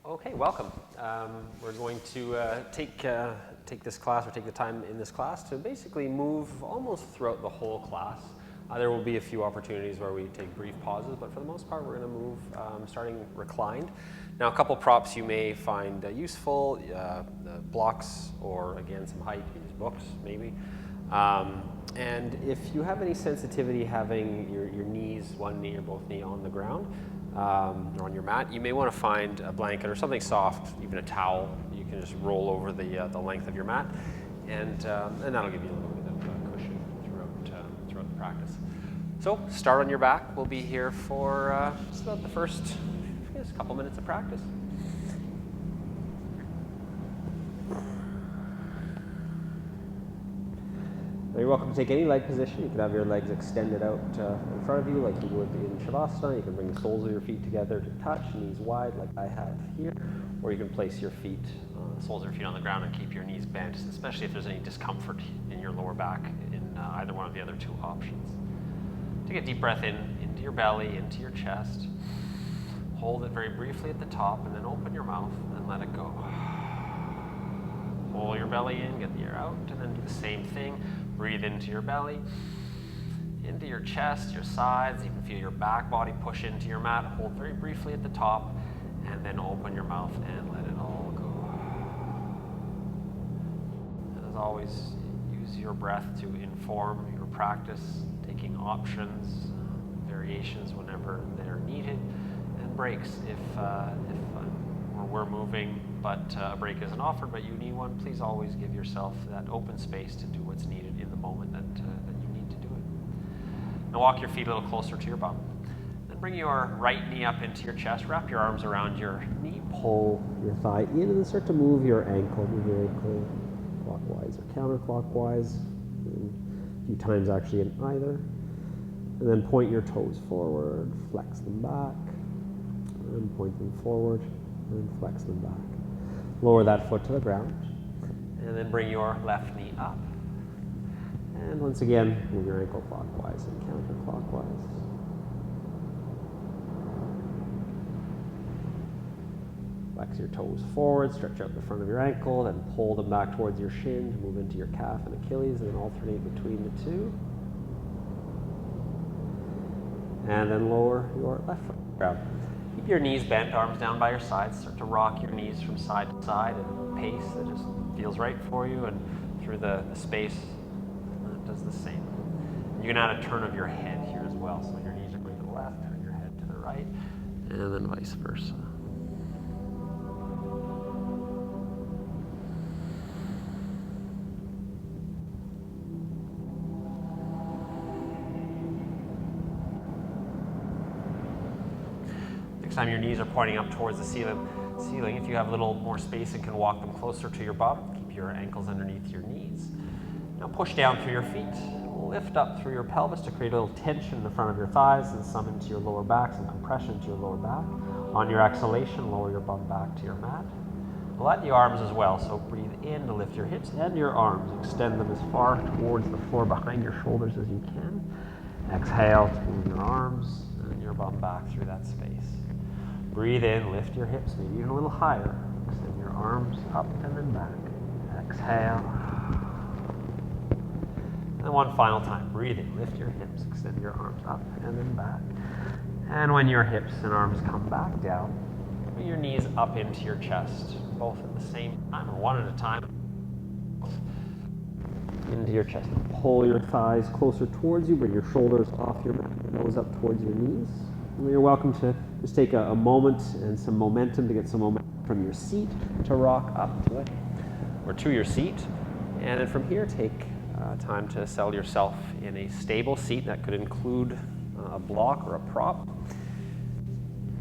Okay, welcome. We're going to take this class, or take the time in this class to basically move almost throughout the whole class. There will be a few opportunities where we take brief pauses, but for the most part, we're going to move starting reclined. Now, a couple props you may find useful, the blocks, or again, some height, use books maybe. And if you have any sensitivity having your knees, one knee or both knee on the ground, or on your mat, you may want to find a blanket or something soft, even a towel. You can just roll over the length of your mat, and that'll give you a little bit of cushion throughout the practice. So start on your back. We'll be here for just about the first couple minutes of practice. You're welcome to take any leg position. You can have your legs extended out in front of you like you would in Shavasana. You can bring the soles of your feet together to touch, knees wide like I have here. Or you can place your feet, soles of your feet on the ground and keep your knees bent, especially if there's any discomfort in your lower back in either one of the other two options. Take a deep breath in, into your belly, into your chest. Hold it very briefly at the top and then open your mouth and let it go. Pull your belly in, get the air out, and then do the same thing. Breathe into your belly, into your chest, your sides. You can feel your back body push into your mat. Hold very briefly at the top, and then open your mouth and let it all go. And as always, use your breath to inform your practice, taking options, variations whenever they're needed, and breaks if we're moving, but a break isn't offered, but you need one. Please always give yourself that open space to do what's needed in the moment that you need to do it. Now walk your feet a little closer to your bum. Then bring your right knee up into your chest. Wrap your arms around your knee. Pull your thigh in and then start to move your ankle. Move your ankle clockwise or counterclockwise. A few times actually in either. And then point your toes forward, flex them back, and point them forward. And flex them back. Lower that foot to the ground. And then bring your left knee up. And once again, move your ankle clockwise and counterclockwise. Flex your toes forward, stretch out the front of your ankle, then pull them back towards your shin to move into your calf and Achilles, and then alternate between the two. And then lower your left foot to the ground. Keep your knees bent, arms down by your sides. Start to rock your knees from side to side at a pace that just feels right for you, and through the space it does the same. You can add a turn of your head here as well. So your knees are going to the left, turn your head to the right, and then vice versa. Time your knees are pointing up towards the ceiling. If you have a little more space and can walk them closer to your bum, keep your ankles underneath your knees. Now push down through your feet. Lift up through your pelvis to create a little tension in the front of your thighs and some into your lower back, some compression to your lower back. On your exhalation, lower your bum back to your mat. Let the arms as well, so breathe in to lift your hips and your arms. Extend them as far towards the floor behind your shoulders as you can. Exhale to move your arms and your bum back through that space. Breathe in, lift your hips, maybe even a little higher. Extend your arms up and then back. Exhale. And one final time. Breathe in, lift your hips, extend your arms up and then back. And when your hips and arms come back down, bring your knees up into your chest, both at the same time, or one at a time. Into your chest. Pull your thighs closer towards you, bring your shoulders off your mat, your nose up towards your knees. You're welcome to just take a moment and some momentum to get some momentum from your seat to rock up to it or to your seat. And then from here, take time to settle yourself in a stable seat. That could include a block or a prop.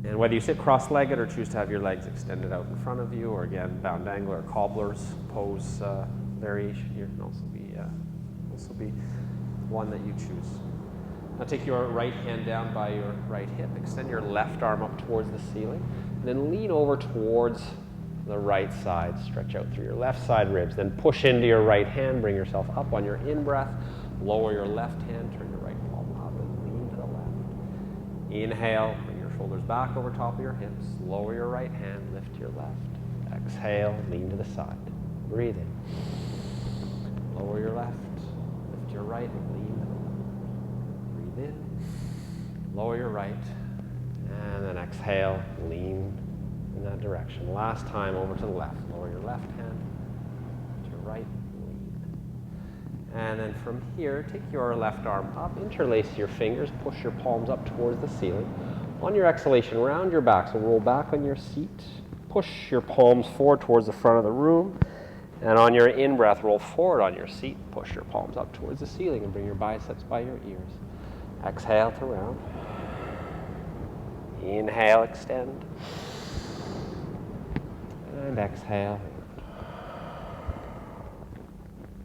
And whether you sit cross-legged or choose to have your legs extended out in front of you, or again, bound angle or cobbler's pose variation here can also be one that you choose. Now take your right hand down by your right hip, extend your left arm up towards the ceiling, and then lean over towards the right side. Stretch out through your left side ribs, then push into your right hand, bring yourself up on your in-breath, lower your left hand, turn your right palm up and lean to the left. Inhale, bring your shoulders back over top of your hips. Lower your right hand, lift your left. Exhale, lean to the side. Breathe in. Lower your left, lift your right, and lean to the left. Breathe in. Lower your right, and then exhale, lean in that direction. Last time, over to the left. Lower your left hand, to your right, lean. And then from here, take your left arm up, interlace your fingers, push your palms up towards the ceiling. On your exhalation, round your back, so roll back on your seat. Push your palms forward towards the front of the room. And on your in-breath, roll forward on your seat. Push your palms up towards the ceiling and bring your biceps by your ears. Exhale to round. Inhale, extend. And exhale.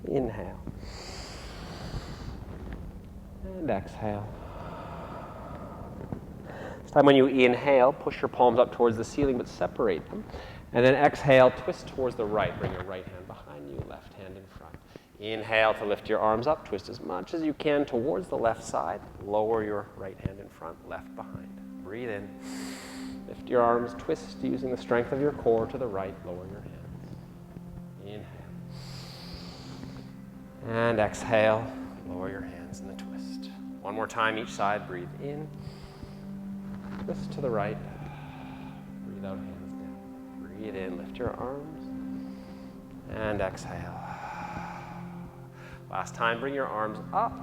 Inhale. And exhale. This time when you inhale, push your palms up towards the ceiling, but separate them. And then exhale, twist towards the right. Bring your right hand behind you, left hand in front. Inhale to lift your arms up. Twist as much as you can towards the left side. Lower your right hand in front, left behind. Breathe in. Lift your arms, twist using the strength of your core to the right. Lower your hands. Inhale. And exhale. Lower your hands in the twist. One more time each side. Breathe in. Twist to the right. Breathe out, hands down. Breathe in, lift your arms, and exhale. Last time, bring your arms up,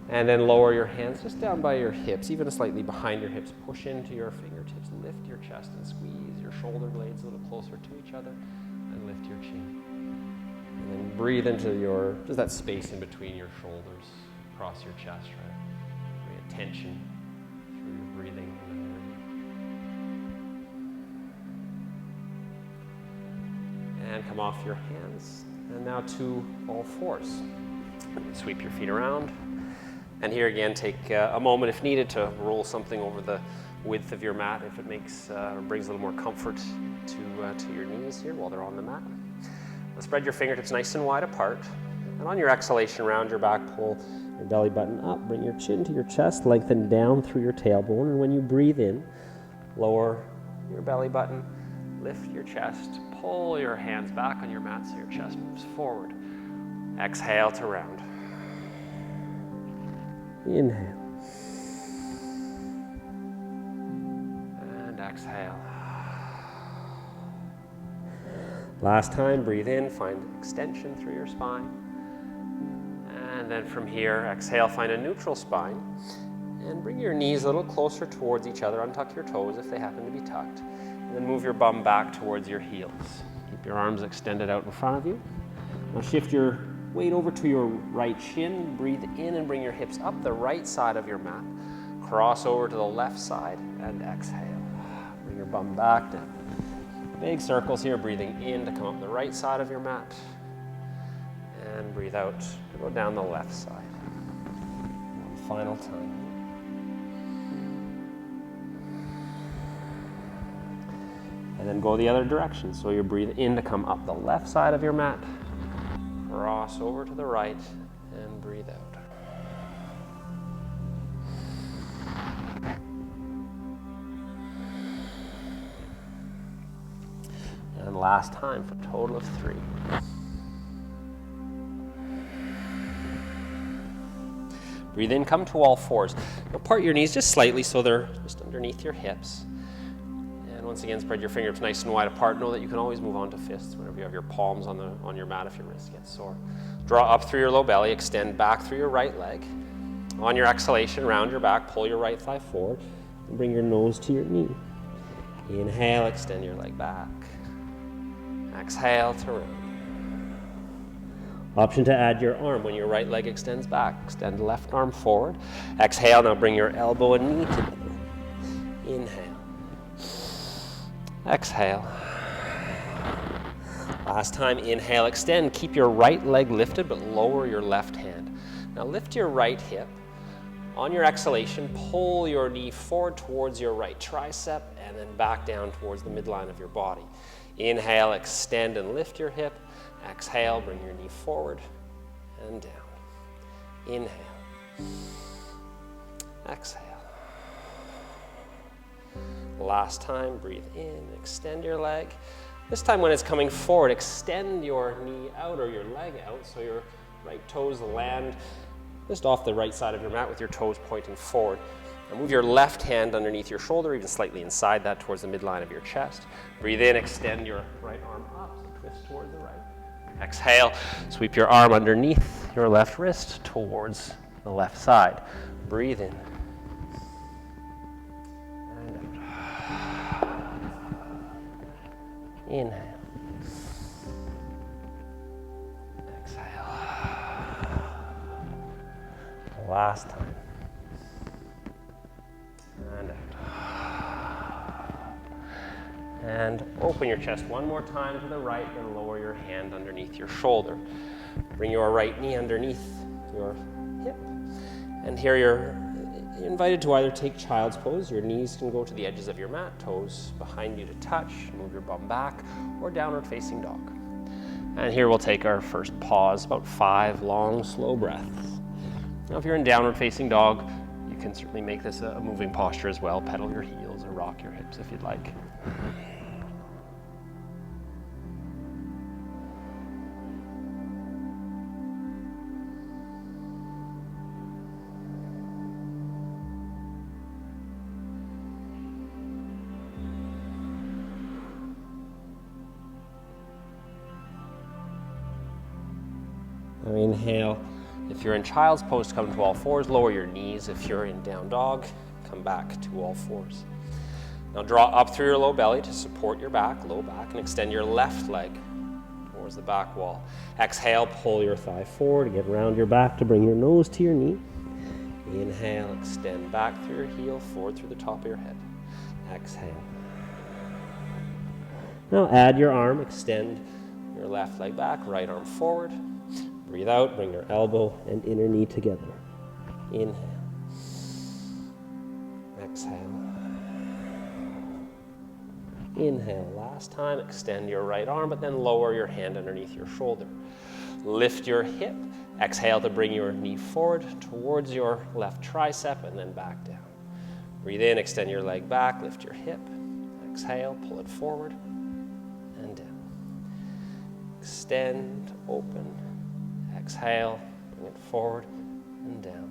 and then lower your hands just down by your hips, even slightly behind your hips. Push into your fingertips, lift your chest, and squeeze your shoulder blades a little closer to each other, and lift your chin. And then breathe into just that space in between your shoulders, across your chest, right? Create tension through your breathing. And come off your hands. And now to all fours. Sweep your feet around. And here again, take a moment if needed to roll something over the width of your mat if it makes or brings a little more comfort to your knees here while they're on the mat. Now spread your fingertips nice and wide apart. And on your exhalation, round your back, pull your belly button up. Bring your chin to your chest, lengthen down through your tailbone. And when you breathe in, lower your belly button, lift your chest, pull your hands back on your mat so your chest moves forward. Exhale to round. Inhale. And exhale. Last time, breathe in, find extension through your spine. And then from here, exhale, find a neutral spine. And bring your knees a little closer towards each other. Untuck your toes if they happen to be tucked. And then move your bum back towards your heels. Keep your arms extended out in front of you. Now shift your weight over to your right shin. Breathe in and bring your hips up the right side of your mat. Cross over to the left side and exhale. Bring your bum back down. Big circles here, breathing in to come up the right side of your mat. And breathe out to go down the left side. One final time. And then go the other direction. So you breathe in to come up the left side of your mat. Cross over to the right and breathe out. And last time for a total of 3. Breathe in, come to all fours. Now part your knees just slightly so they're just underneath your hips. And once again, spread your fingertips nice and wide apart. Know that you can always move on to fists whenever you have your palms on your mat if your wrist gets sore. Draw up through your low belly, extend back through your right leg. On your exhalation, round your back, pull your right thigh forward, and bring your nose to your knee. Inhale, extend your leg back. Exhale to round. Option to add your arm when your right leg extends back. Extend left arm forward. Exhale, now bring your elbow and knee together. Inhale. Exhale. Last time, inhale, extend. Keep your right leg lifted, but lower your left hand. Now lift your right hip. On your exhalation, pull your knee forward towards your right tricep and then back down towards the midline of your body. Inhale, extend and lift your hip. Exhale, bring your knee forward and down. Inhale. Exhale. Last time, breathe in, extend your leg. This time when it's coming forward, extend your knee out or your leg out so your right toes land just off the right side of your mat with your toes pointing forward. And move your left hand underneath your shoulder, even slightly inside that towards the midline of your chest. Breathe in, extend your right arm up, so twist towards the right. Exhale, sweep your arm underneath your left wrist towards the left side. Breathe in. And out. Inhale. Exhale. Last time. And out. And open your chest one more time to the right, then lower your hand underneath your shoulder. Bring your right knee underneath your hip. And here you're invited to either take child's pose. Your knees can go to the edges of your mat, toes behind you to touch, move your bum back, or downward facing dog. And here we'll take our first pause, about 5 long, slow breaths. Now if you're in downward facing dog, you can certainly make this a moving posture as well. Pedal your heels or rock your hips if you'd like. Now inhale. If you're in child's pose, come to all fours, lower your knees. If you're in down dog, come back to all fours. Now draw up through your low belly to support your back, low back, and extend your left leg towards the back wall. Exhale, pull your thigh forward, get around your back to bring your nose to your knee. Inhale, extend back through your heel, forward through the top of your head. Exhale. Now add your arm, extend your left leg back, right arm forward. Breathe out, bring your elbow and inner knee together. Inhale. Exhale. Inhale. Last time, extend your right arm, but then lower your hand underneath your shoulder. Lift your hip. Exhale to bring your knee forward towards your left tricep and then back down. Breathe in, extend your leg back, lift your hip. Exhale, pull it forward and down. Extend, open. Exhale, bring it forward and down.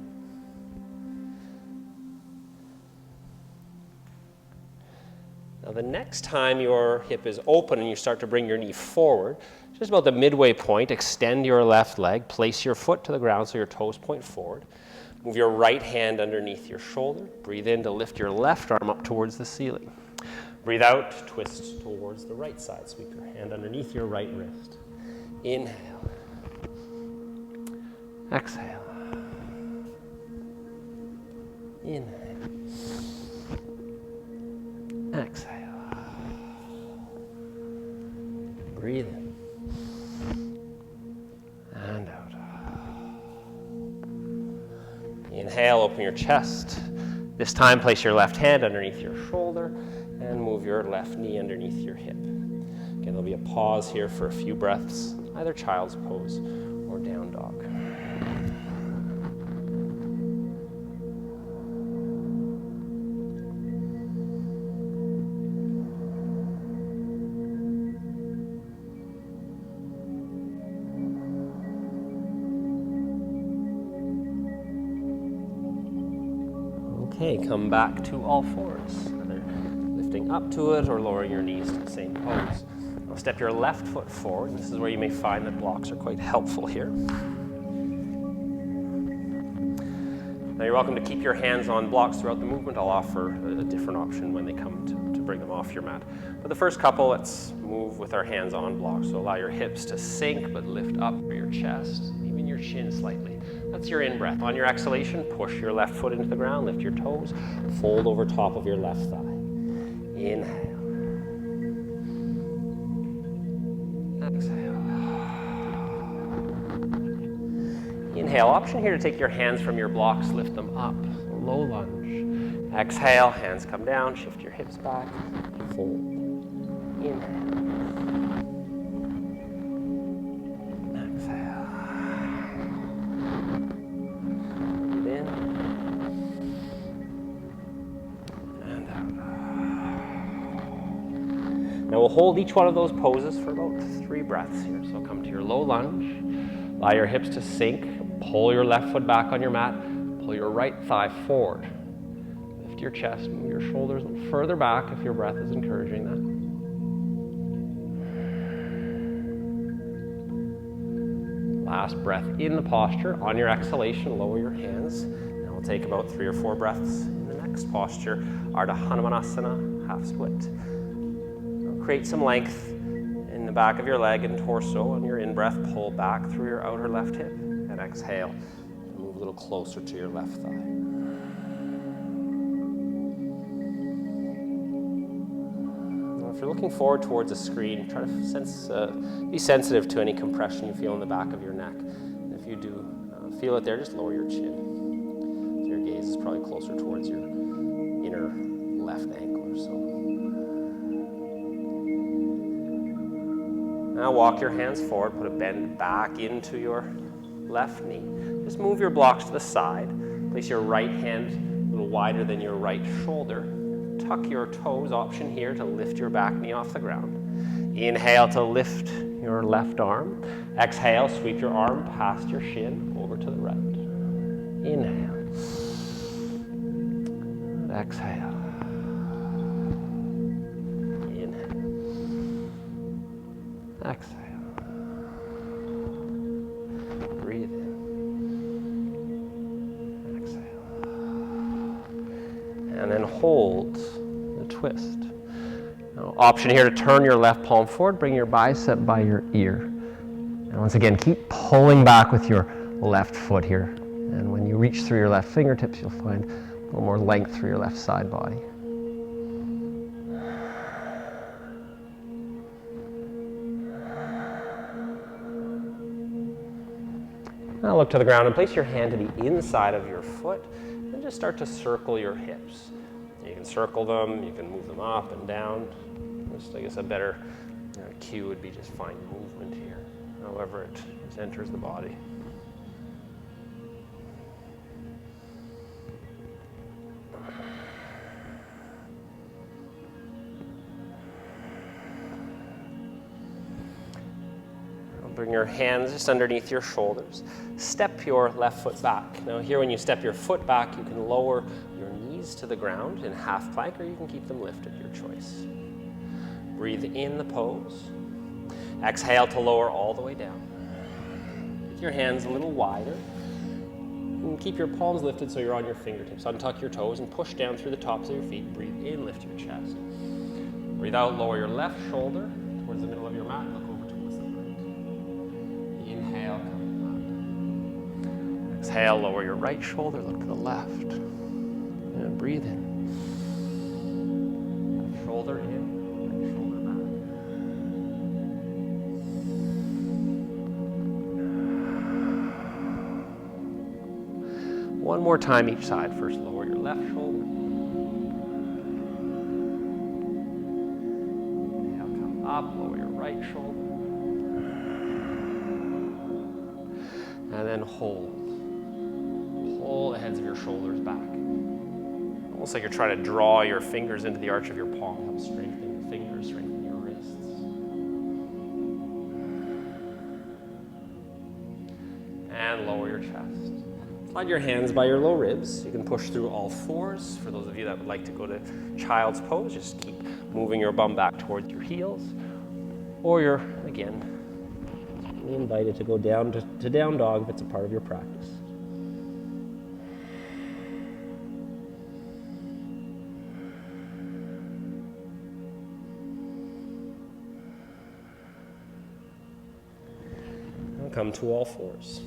Now the next time your hip is open and you start to bring your knee forward, just about the midway point, extend your left leg, place your foot to the ground so your toes point forward. Move your right hand underneath your shoulder. Breathe in to lift your left arm up towards the ceiling. Breathe out, twist towards the right side. Sweep your hand underneath your right wrist. Inhale. Exhale. Inhale. Exhale. Breathe in. And out. Inhale, open your chest. This time, place your left hand underneath your shoulder and move your left knee underneath your hip. Again, there'll be a pause here for a few breaths, either child's pose or down dog. Okay, come back to all fours, either lifting up to it or lowering your knees to the same pose. Now step your left foot forward. This is where you may find that blocks are quite helpful here. Now you're welcome to keep your hands on blocks throughout the movement. I'll offer a different option when they come to bring them off your mat. But the first couple, let's move with our hands on blocks. So allow your hips to sink, but lift up for your chest, even your chin slightly. That's your in-breath. On your exhalation, push your left foot into the ground, lift your toes, fold over top of your left thigh. Inhale. Exhale. Inhale. Option here to take your hands from your blocks, lift them up. Low lunge. Exhale, hands come down, shift your hips back, fold. Inhale. Now we'll hold each one of those poses for about 3 breaths here. So come to your low lunge, allow your hips to sink, pull your left foot back on your mat, pull your right thigh forward. Lift your chest, move your shoulders a little further back if your breath is encouraging that. Last breath in the posture. On your exhalation, lower your hands. And we'll take about 3 or 4 breaths in the next posture, Ardha Hanumanasana, half split. Create some length in the back of your leg and torso. On your in-breath, pull back through your outer left hip. And exhale, move a little closer to your left thigh. Now, if you're looking forward towards a screen, try to be sensitive to any compression you feel in the back of your neck. And if you do feel it there, just lower your chin. So your gaze is probably closer towards your inner left ankle or so. Now walk your hands forward, put a bend back into your left knee. Just move your blocks to the side. Place your right hand a little wider than your right shoulder. Tuck your toes, option here to lift your back knee off the ground. Inhale to lift your left arm. Exhale, sweep your arm past your shin over to the right. Inhale. Exhale. Exhale. Breathe in. Exhale. And then hold the twist. Now, option here to turn your left palm forward, bring your bicep by your ear. And once again, keep pulling back with your left foot here. And when you reach through your left fingertips, you'll find a little more length through your left side body. Now look to the ground and place your hand to the inside of your foot and just start to circle your hips. You can circle them, you can move them up and down. Just, I guess a better cue would be just find movement here, however it just enters the body. Bring your hands just underneath your shoulders. Step your left foot back. Now here when you step your foot back, you can lower your knees to the ground in half plank, or you can keep them lifted, your choice. Breathe in the pose. Exhale to lower all the way down. With your hands a little wider. And keep your palms lifted so you're on your fingertips. Untuck your toes and push down through the tops of your feet. Breathe in, lift your chest. Breathe out, lower your left shoulder towards the middle of your mat. Look over towards the right. Inhale, come up. Exhale, lower your right shoulder, look to the left. And breathe in. Shoulder in, right shoulder back. One more time each side. First, lower your left shoulder. Inhale, come up, lower your right shoulder. And then hold. Pull the heads of your shoulders back. Almost like you're trying to draw your fingers into the arch of your palm. Help strengthen your fingers, strengthen your wrists. And lower your chest. Slide your hands by your low ribs. You can push through all fours. For those of you that would like to go to child's pose, just keep moving your bum back towards your heels. Or you're, again, invited to go down to down dog if it's a part of your practice. Now come to all fours.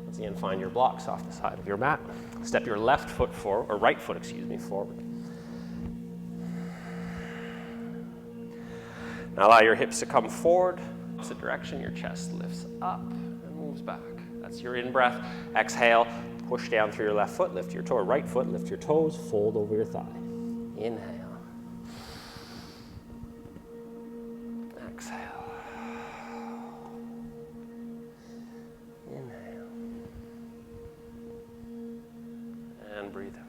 Once again, find your blocks off the side of your mat. Step your left foot forward, or right foot, forward. Now allow your hips to come forward. Opposite direction, your chest lifts up and moves back. That's your in-breath. Exhale, push down through your left foot, lift your toe, right foot, lift your toes, fold over your thigh. Inhale. Exhale. Inhale. And breathe out.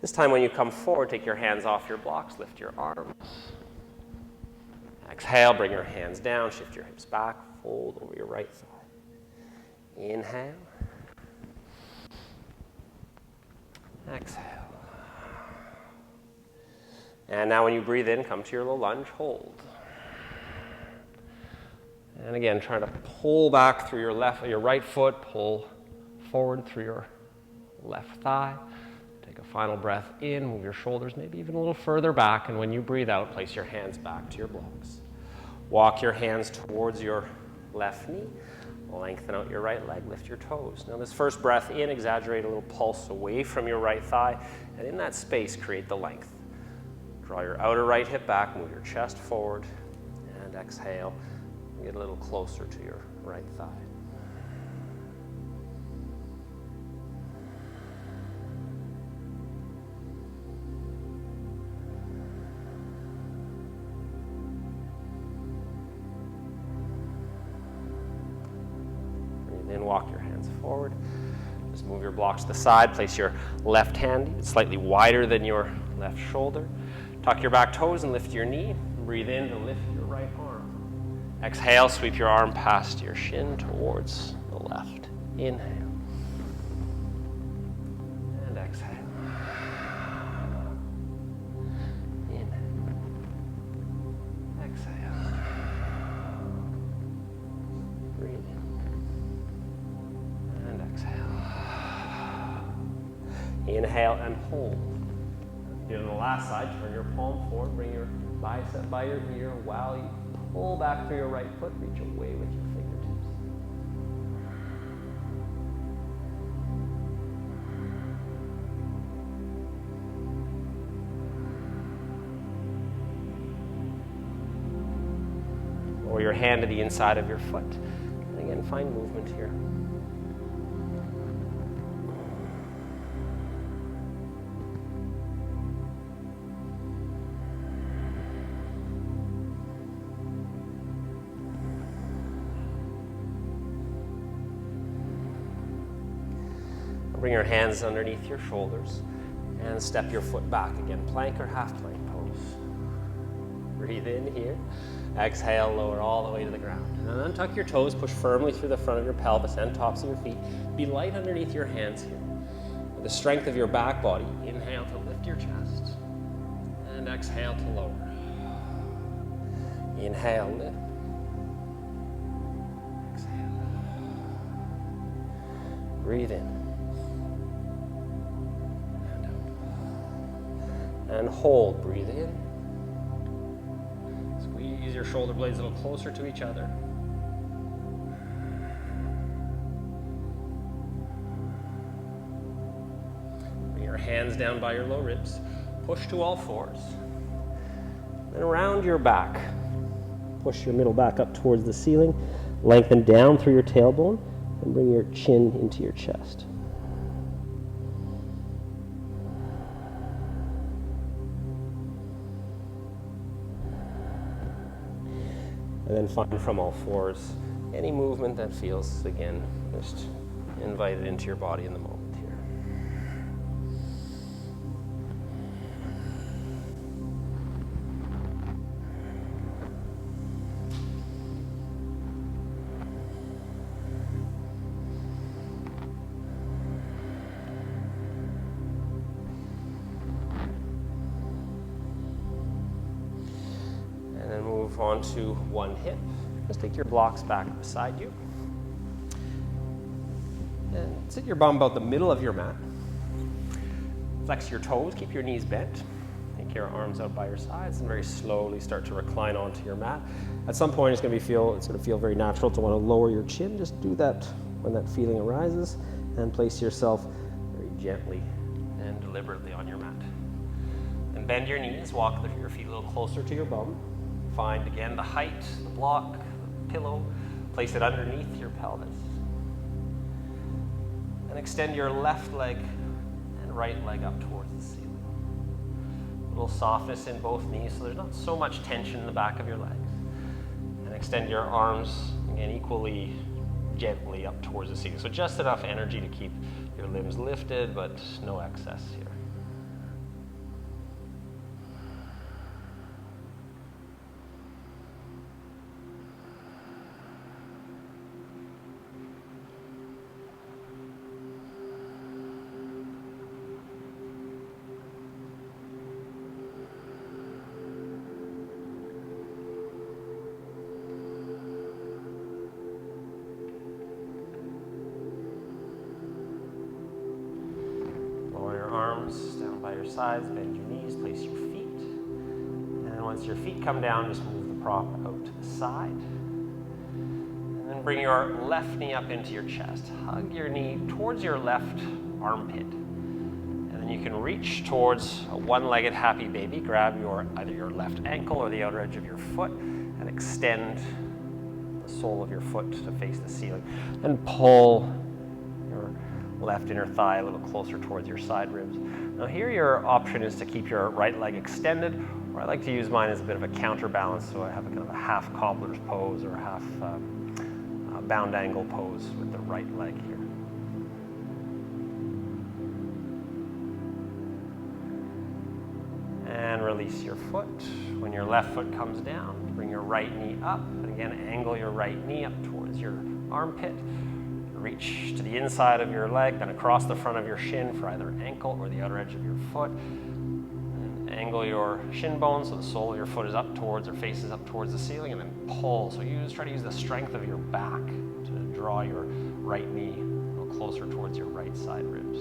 This time when you come forward, take your hands off your blocks, lift your arms. Exhale, bring your hands down, shift your hips back, fold over your right thigh. Inhale. Exhale. And now when you breathe in, come to your low lunge, hold. And again, try to pull back through your right foot, pull forward through your left thigh. Take a final breath in, move your shoulders maybe even a little further back, and when you breathe out, place your hands back to your blocks. Walk your hands towards your left knee, lengthen out your right leg, lift your toes. Now this first breath in, exaggerate a little pulse away from your right thigh, and in that space, create the length. Draw your outer right hip back, move your chest forward, and exhale. Get a little closer to your right thigh. Breathe in, walk your hands forward. Just move your blocks to the side. Place your left hand slightly wider than your left shoulder. Tuck your back toes and lift your knee. Breathe in to lift your right arm. Exhale, sweep your arm past your shin towards the left. Inhale. And exhale. Inhale. Exhale. Breathe in. And exhale. Inhale and hold. Do the last side, turn your palm forward, bring your bicep by your ear while you pull back through your right foot, reach away with your fingertips. Lower your hand to the inside of your foot. And again, find movement here. Bring your hands underneath your shoulders and step your foot back again, plank or half plank pose. Breathe in here. Exhale, lower all the way to the ground. And untuck your toes, push firmly through the front of your pelvis and tops of your feet. Be light underneath your hands here. With the strength of your back body, inhale to lift your chest. And exhale to lower. Inhale, lift. Exhale. Breathe in. And hold, breathe in. Squeeze your shoulder blades a little closer to each other. Bring your hands down by your low ribs. Push to all fours. Then around your back. Push your middle back up towards the ceiling. Lengthen down through your tailbone and bring your chin into your chest. And then find from all fours any movement that feels, again, just invite it into your body in the moment here. On to one hip. Just take your blocks back beside you. And sit your bum about the middle of your mat. Flex your toes, keep your knees bent. Take your arms out by your sides and very slowly start to recline onto your mat. At some point it's going to feel very natural to want to lower your chin. Just do that when that feeling arises and place yourself very gently and deliberately on your mat. And bend your knees, walk your feet a little closer to your bum. Find again the height, the block, the pillow, place it underneath your pelvis. And extend your left leg and right leg up towards the ceiling. A little softness in both knees so there's not so much tension in the back of your legs. And extend your arms again equally gently up towards the ceiling. So just enough energy to keep your limbs lifted, but no excess here. arms down by your sides, bend your knees, place your feet. And then once your feet come down, just move the prop out to the side. And then bring your left knee up into your chest. Hug your knee towards your left armpit. And then you can reach towards a one-legged happy baby. Grab either your left ankle or the outer edge of your foot and extend the sole of your foot to face the ceiling. And pull your left inner thigh a little closer towards your side ribs. Now here your option is to keep your right leg extended, or I like to use mine as a bit of a counterbalance, so I have a kind of a half cobbler's pose or a half bound angle pose with the right leg here. And release your foot. When your left foot comes down, bring your right knee up, and again angle your right knee up towards your armpit. Reach to the inside of your leg, then across the front of your shin for either ankle or the outer edge of your foot. And angle your shin bone so the sole of your foot is up towards or faces up towards the ceiling, and then pull. So try to use the strength of your back to draw your right knee a little closer towards your right side ribs.